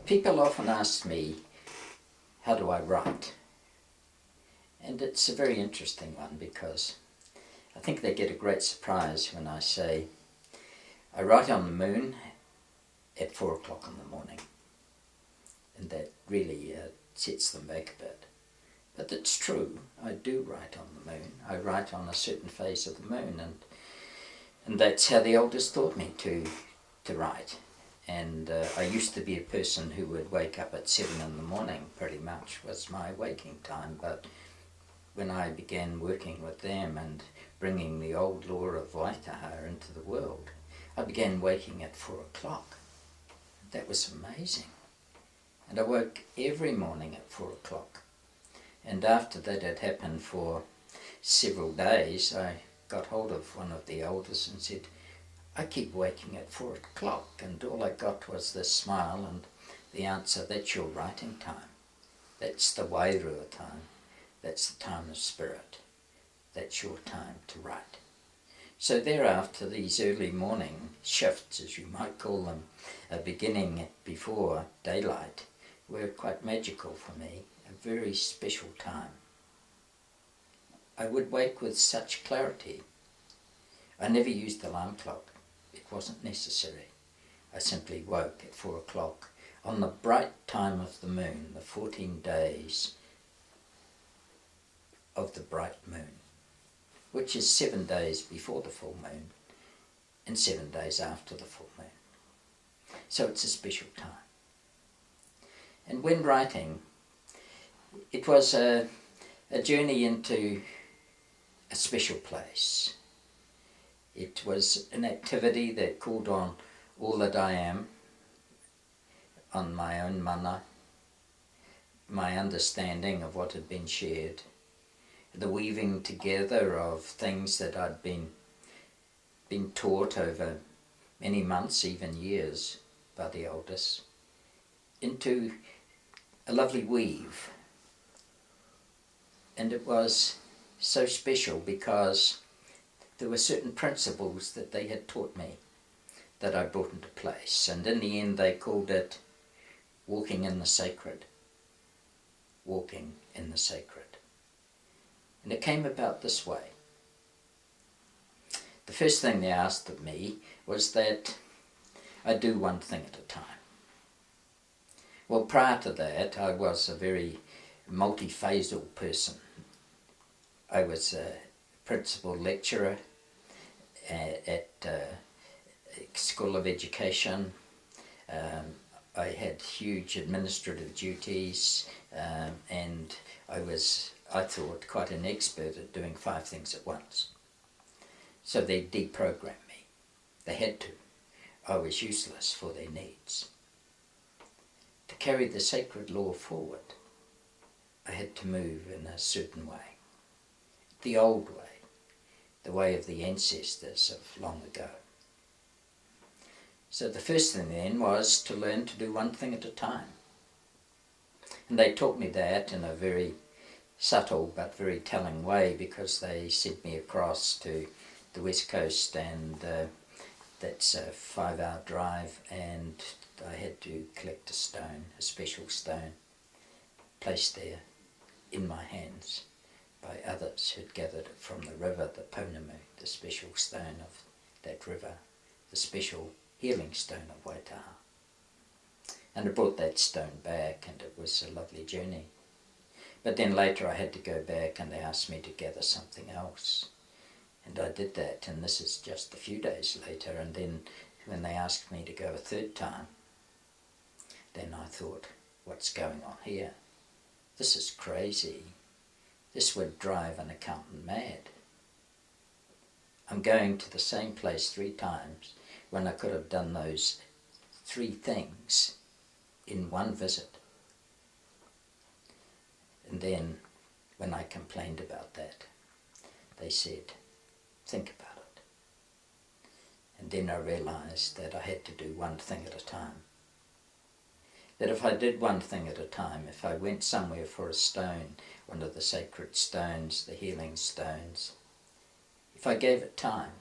People often ask me, how do I write? And it's a very interesting one because I think they get a great surprise when I say, I write on the moon at 4 o'clock in the morning. And that really sets them back a bit. But it's true, I do write on the moon. I write on a certain phase of the moon, and that's how the elders taught me to write. And I used to be a person who would wake up at 7 in the morning, pretty much was my waking time. But when I began working with them and bringing the old law of Waitaha into the world, I began waking at 4 o'clock. That was amazing. And I woke every morning at 4 o'clock. And after that had happened for several days, I got hold of one of the elders and said, I keep waking at 4 o'clock, and all I got was this smile and the answer, that's your writing time. That's the wairua time. That's the time of spirit. That's your time to write. So thereafter, these early morning shifts, as you might call them, beginning before daylight, were quite magical for me, a very special time. I would wake with such clarity. I never used the alarm clock. It wasn't necessary. I simply woke at 4 o'clock on the bright time of the moon, the 14 days of the bright moon, which is 7 days before the full moon and 7 days after the full moon. So it's a special time. And when writing, it was a journey into a special place. It was an activity that called on all that I am, on my own mana, my understanding of what had been shared, the weaving together of things that I'd been taught over many months, even years, by the elders, into a lovely weave. And it was so special because there were certain principles that they had taught me that I brought into place. And in the end they called it walking in the sacred. Walking in the sacred. And it came about this way. The first thing they asked of me was that I do one thing at a time. Well, prior to that, I was a very multiphasal person. I was a principal lecturer at School of Education. I had huge administrative duties, and I thought, quite an expert at doing 5 things at once. So they deprogrammed me. They had to. I was useless for their needs. To carry the sacred law forward, I had to move in a certain way. The old way. The way of the ancestors of long ago. So the first thing then was to learn to do one thing at a time. And they taught me that in a very subtle but very telling way, because they sent me across to the West Coast, and that's a 5-hour drive, and I had to collect a stone, a special stone, placed there in my hands by others who'd gathered it from the river, the Pounamu, the special stone of that river, the special healing stone of Waitaha. And I brought that stone back, and it was a lovely journey. But then later I had to go back, and they asked me to gather something else. And I did that, and this is just a few days later. And then when they asked me to go a third time, then I thought, what's going on here? This is crazy. This would drive an accountant mad. I'm going to the same place 3 times when I could have done those 3 things in one visit. And then when I complained about that, they said, think about it. And then I realized that I had to do one thing at a time. That if I did one thing at a time, if I went somewhere for a stone, one of the sacred stones, the healing stones, if I gave it time,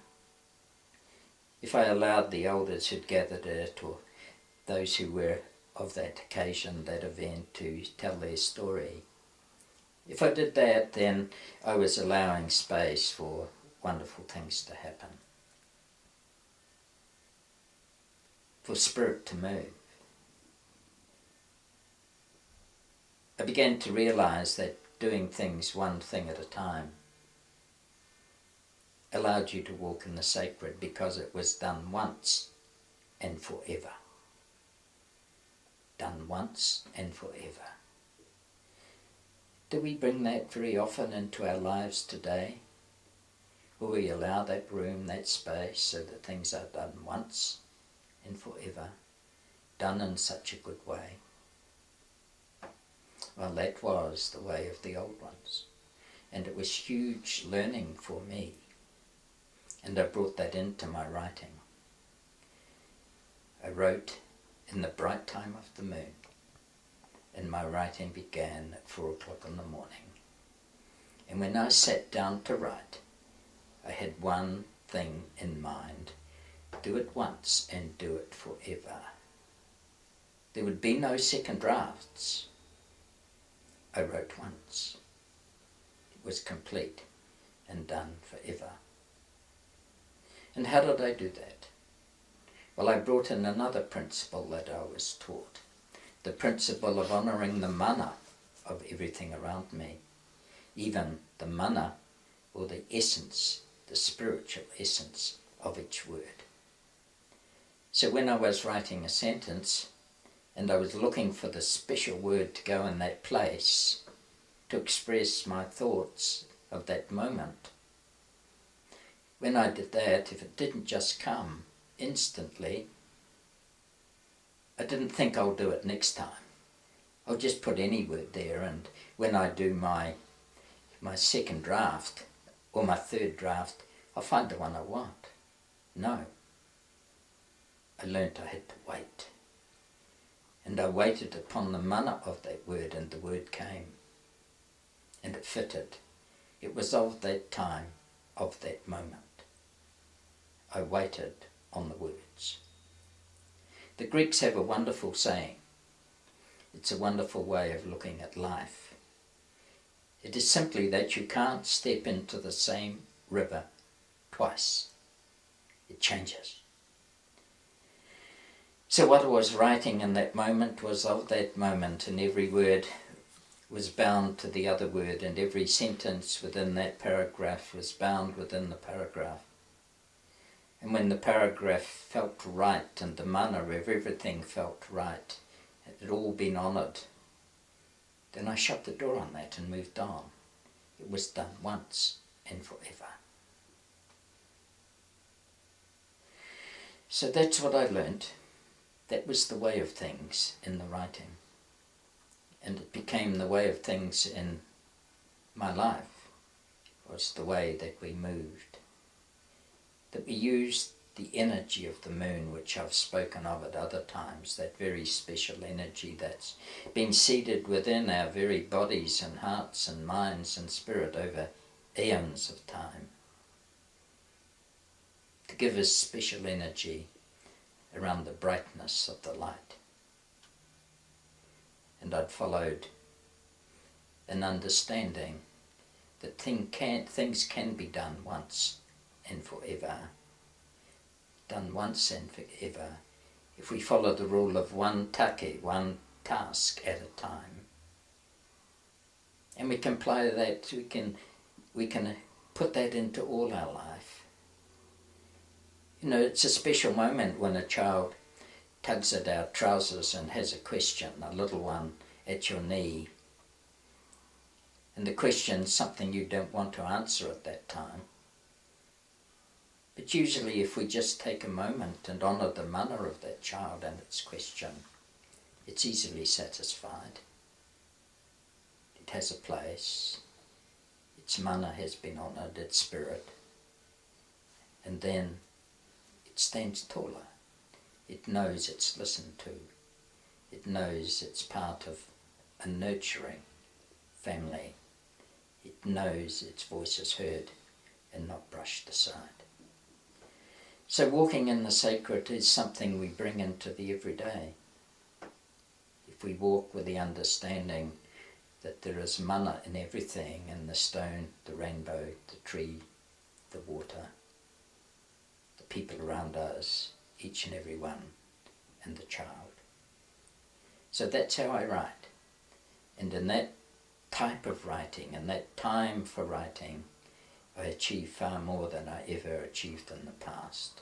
if I allowed the elders who'd gathered it, or those who were of that occasion, that event, to tell their story. If I did that, then I was allowing space for wonderful things to happen, for spirit to move. I began to realize that doing things one thing at a time allowed you to walk in the sacred, because it was done once and forever. Done once and forever. Do we bring that very often into our lives today? Will we allow that room, that space, so that things are done once and forever, done in such a good way? Well, that was the way of the old ones, and it was huge learning for me, and I brought that into my writing. I wrote in the bright time of the moon, and my writing began at 4 o'clock in the morning. And when I sat down to write, I had one thing in mind: do it once and do it forever. There would be no second drafts. I wrote once. It was complete and done forever. And how did I do that? Well, I brought in another principle that I was taught, the principle of honouring the mana of everything around me, even the mana, or the essence, the spiritual essence of each word. So when I was writing a sentence, and I was looking for the special word to go in that place to express my thoughts of that moment, when I did that, if it didn't just come instantly, I didn't think I'll do it next time. I'll just put any word there, and when I do my second draft or my third draft, I'll find the one I want. No. I learnt I had to wait. And I waited upon the mana of that word, and the word came. And it fitted. It was of that time, of that moment. I waited on the words. The Greeks have a wonderful saying. It's a wonderful way of looking at life. It is simply that you can't step into the same river twice. It changes. So what I was writing in that moment was of that moment, and every word was bound to the other word, and every sentence within that paragraph was bound within the paragraph. And when the paragraph felt right, and the mana of everything felt right, it had all been honoured, then I shut the door on that and moved on. It was done once and forever. So that's what I learnt. That was the way of things in the writing. And it became the way of things in my life. It was the way that we moved. That we used the energy of the moon, which I've spoken of at other times, that very special energy that's been seated within our very bodies and hearts and minds and spirit over eons of time, to give us special energy around the brightness of the light. And I'd followed an understanding that things can be done once and forever. Done once and forever, if we follow the rule of one take, one task at a time. And we can apply that, we can put that into all our life. You know, it's a special moment when a child tugs at our trousers and has a question, a little one at your knee. And the question's something you don't want to answer at that time. But usually if we just take a moment and honour the mana of that child and its question, it's easily satisfied. It has a place. Its mana has been honoured, its spirit. And then it stands taller. It knows it's listened to. It knows it's part of a nurturing family. It knows its voice is heard and not brushed aside. So walking in the sacred is something we bring into the everyday. we walk with the understanding that there is mana in everything, in the stone, the rainbow, the tree, the water, the people around us, each and every one, and the child. So that's how I write. And in that type of writing, and that time for writing, I achieve far more than I ever achieved in the past.